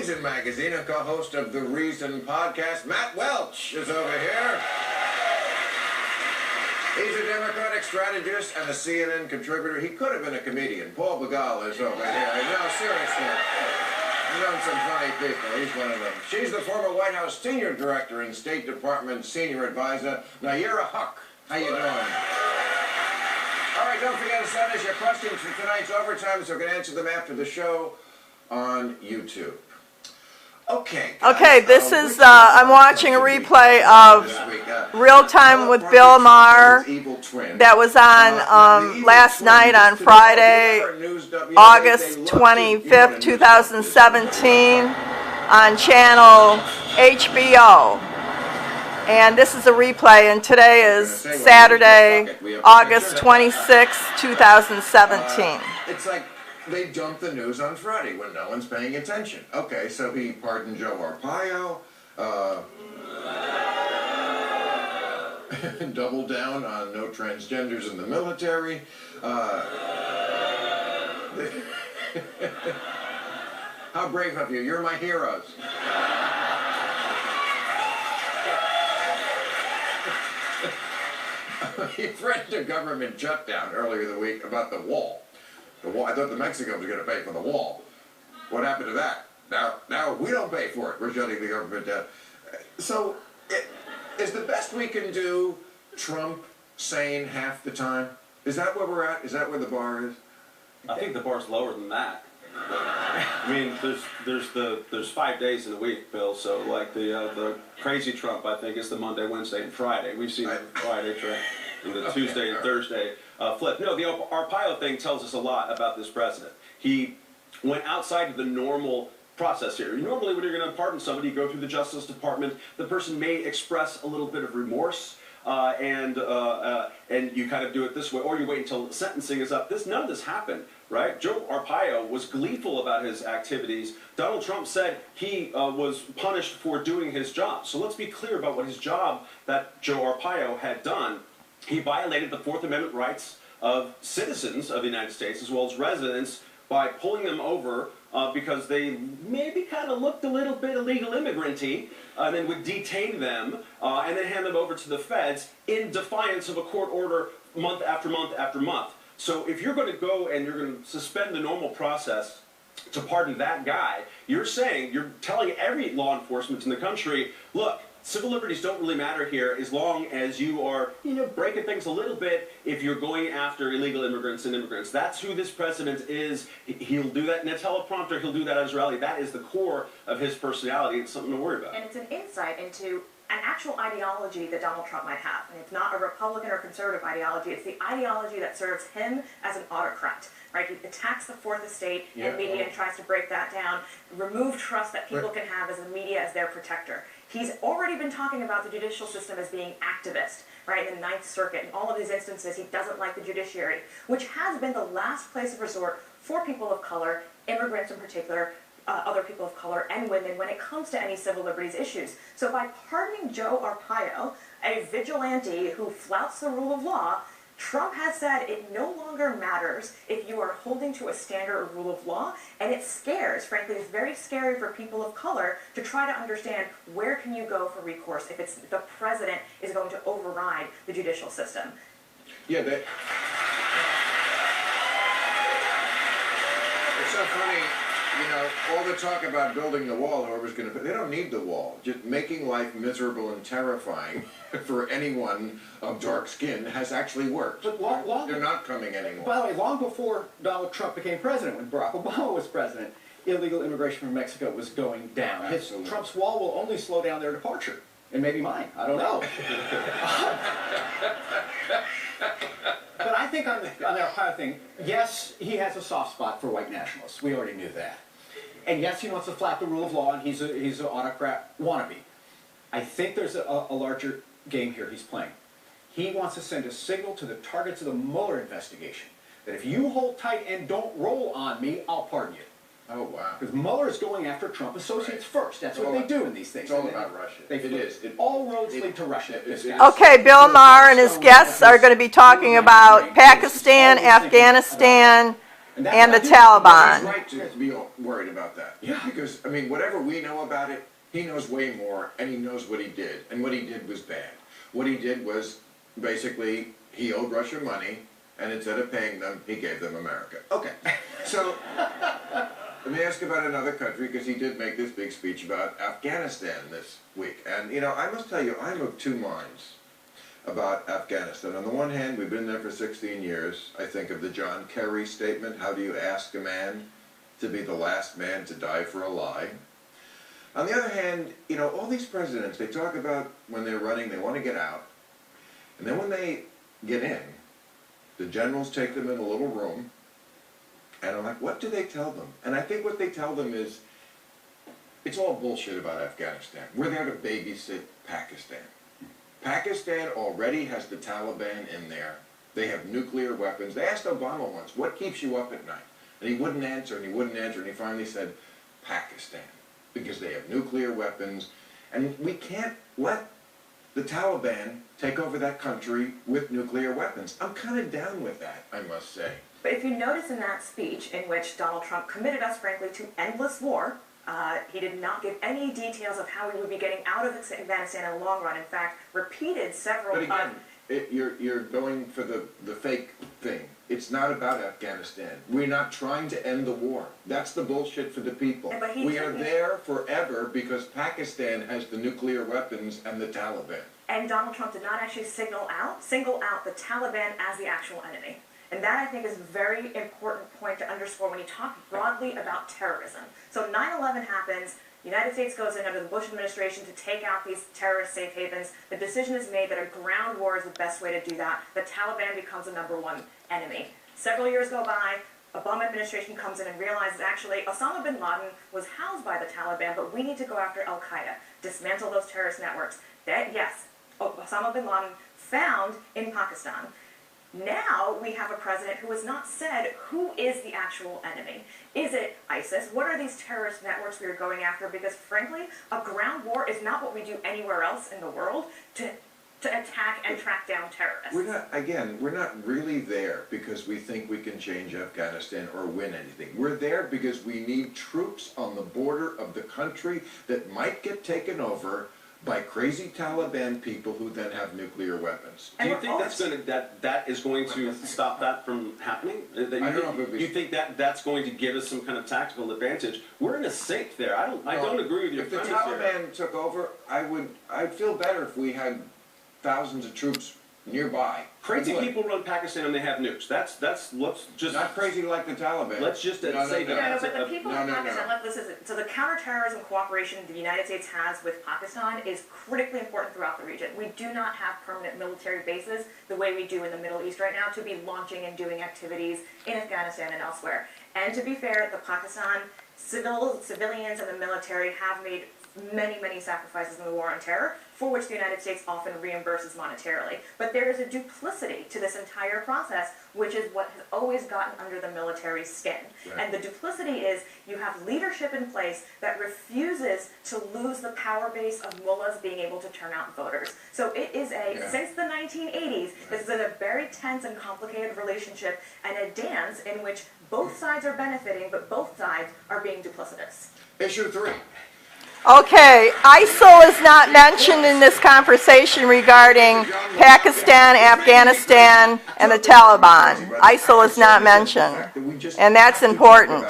Reason Magazine and co-host of the Reason Podcast. Matt Welch is over here. He's a Democratic strategist and a CNN contributor. He could have been a comedian. Paul Begala is over here. No, seriously. I've known some funny people. He's one of them. She's the former White House Senior Director and State Department Senior Advisor, Nayyirah Haq. How you doing? All right, don't forget to send us your questions for tonight's overtime, so we can answer them after the show on YouTube. Okay. Guys, okay, this is, I'm watching a replay of Real Time with Bill Maher that was on last night on Friday, August 25th, 2017 on channel HBO. And this is a replay, and today is Saturday, August 26th, 2017. It's like they dump the news on Friday when no one's paying attention. Okay, so he pardoned Joe Arpaio, doubled down on no transgenders in the military. How brave of you. You're my heroes. He threatened a government shutdown earlier the week about the wall. The wall. I thought the Mexico was going to pay for the wall. What happened to that? Now we don't pay for it. We're shutting the government down. So, is the best we can do Trump sane half the time? Is that where we're at? Is that where the bar is? I think the bar's lower than that. I mean, there's 5 days in a week, Bill. So like the crazy Trump, I think, is the Monday, Wednesday, and Friday. We've seen the Friday trend and the Tuesday and Thursday flip. No, the Arpaio thing tells us a lot about this president. He went outside of the normal process here. Normally, when you're going to pardon somebody, you go through the Justice Department. The person may express a little bit of remorse. And you kind of do it this way, or you wait until sentencing is up. None of this happened, right? Joe Arpaio was gleeful about his activities. Donald Trump said he was punished for doing his job. So let's be clear about what his job that Joe Arpaio had done. He violated the Fourth Amendment rights of citizens of the United States as well as residents by pulling them over because they maybe kind of looked a little bit illegal immigrant-y, and then would detain them and then hand them over to the feds in defiance of a court order month after month after month. So if you're going to go and you're going to suspend the normal process to pardon that guy, you're telling every law enforcement in the country, look, civil liberties don't really matter here as long as you are, breaking things a little bit if you're going after illegal immigrants and immigrants. That's who this president is. He'll do that in a teleprompter. He'll do that at his rally. That is the core of his personality. It's something to worry about. And it's an insight into an actual ideology that Donald Trump might have. And it's not a Republican or conservative ideology. It's the ideology that serves him as an autocrat. Right? He attacks the Fourth Estate and media and tries to break that down, remove trust that people can have as the media as their protector. He's already been talking about the judicial system as being activist, right, in the Ninth Circuit. In all of these instances, he doesn't like the judiciary, which has been the last place of resort for people of color, immigrants in particular, other people of color, and women when it comes to any civil liberties issues. So by pardoning Joe Arpaio, a vigilante who flouts the rule of law, Trump has said it no longer matters if you are holding to a standard or rule of law, and it scares, frankly, it's very scary for people of color to try to understand where can you go for recourse if it's the president is going to override the judicial system. Yeah, it's so funny. All the talk about building the wall, whoever's going to... They don't need the wall. Just making life miserable and terrifying for anyone of dark skin has actually worked. But they're not coming anymore. By the way, long before Donald Trump became president, when Barack Obama was president, illegal immigration from Mexico was going down. Trump's wall will only slow down their departure. And maybe mine. I don't know. But I think on the Arpaio thing, yes, he has a soft spot for white nationalists. We already knew that. And yes, he wants to flap the rule of law, and he's an autocrat wannabe. I think there's a larger game here he's playing. He wants to send a signal to the targets of the Mueller investigation that if you hold tight and don't roll on me, I'll pardon you. Oh, wow. Because Mueller is going after Trump associates first. That's what they do in these things. It's all about Russia. It is. All roads lead to Russia. Okay, Bill Maher and his guests are going to be talking about Pakistan, Afghanistan, that's and why the I do- Taliban. He's right to be worried about that. Yeah. Because, I mean, whatever we know about it, he knows way more, and he knows what he did. And what he did was bad. What he did was, basically, he owed Russia money, and instead of paying them, he gave them America. Okay, so, let me ask about another country, because he did make this big speech about Afghanistan this week. And, you know, I must tell you, I'm of two minds about Afghanistan. On the one hand, we've been there for 16 years. I think of the John Kerry statement, how do you ask a man to be the last man to die for a lie? On the other hand, you know, all these presidents, they talk about when they're running, they want to get out. And then when they get in, the generals take them in a little room, and I'm like, what do they tell them? And I think what they tell them is, it's all bullshit about Afghanistan. We're there to babysit Pakistan. Pakistan already has the Taliban in there. They have nuclear weapons. They asked Obama once, what keeps you up at night? And he wouldn't answer, and he wouldn't answer, and he finally said, Pakistan. Because they have nuclear weapons, and we can't let the Taliban take over that country with nuclear weapons. I'm kind of down with that, I must say. But if you notice in that speech, in which Donald Trump committed us, frankly, to endless war, he did not give any details of how we would be getting out of Afghanistan in the long run. In fact, repeated several But again, you're going for the fake thing. It's not about Afghanistan. We're not trying to end the war. That's the bullshit for the people. Yeah, but he We are didn't. there forever because Pakistan has the nuclear weapons and the Taliban. And Donald Trump did not actually single out the Taliban as the actual enemy. And that, I think, is a very important point to underscore when you talk broadly about terrorism. So 9/11 happens, the United States goes in under the Bush administration to take out these terrorist safe havens. The decision is made that a ground war is the best way to do that. The Taliban becomes the #1 enemy. Several years go by, Obama administration comes in and realizes actually Osama bin Laden was housed by the Taliban, but we need to go after Al-Qaeda, dismantle those terrorist networks. That, yes, Osama bin Laden found in Pakistan. Now we have a president who has not said who is the actual enemy. Is it ISIS? What are these terrorist networks we are going after? Because frankly, a ground war is not what we do anywhere else in the world to attack and track down terrorists. We're not really there because we think we can change Afghanistan or win anything. We're there because we need troops on the border of the country that might get taken over by crazy Taliban people who then have nuclear weapons. Do you think that is going to stop that from happening? I don't know if you think that's going to give us some kind of tactical advantage? We're in a sink there. I don't agree with your If the premise here. Taliban took over, I'd feel better if we had thousands of troops nearby. Crazy Would. people run Pakistan and they have nukes. Let's just Not crazy like the Taliban. let's just say No, that. but the people no, in no, Pakistan, no. this is it. So the counterterrorism cooperation the United States has with Pakistan is critically important throughout the region. We do not have permanent military bases the way we do in the Middle East right now to be launching and doing activities in Afghanistan and elsewhere. And to be fair, the Pakistan civilians and the military have made many, many sacrifices in the war on terror, for which the United States often reimburses monetarily. But there is a duplicity to this entire process, which is what has always gotten under the military's skin. Right. And the duplicity is you have leadership in place that refuses to lose the power base of mullahs being able to turn out voters. So it is since the 1980s, this is a very tense and complicated relationship and a dance in which both sides are benefiting, but both sides are being duplicitous. Issue 3. Okay, ISIL is not mentioned in this conversation regarding Pakistan, Afghanistan, and the Taliban. ISIL is not mentioned, and that's important.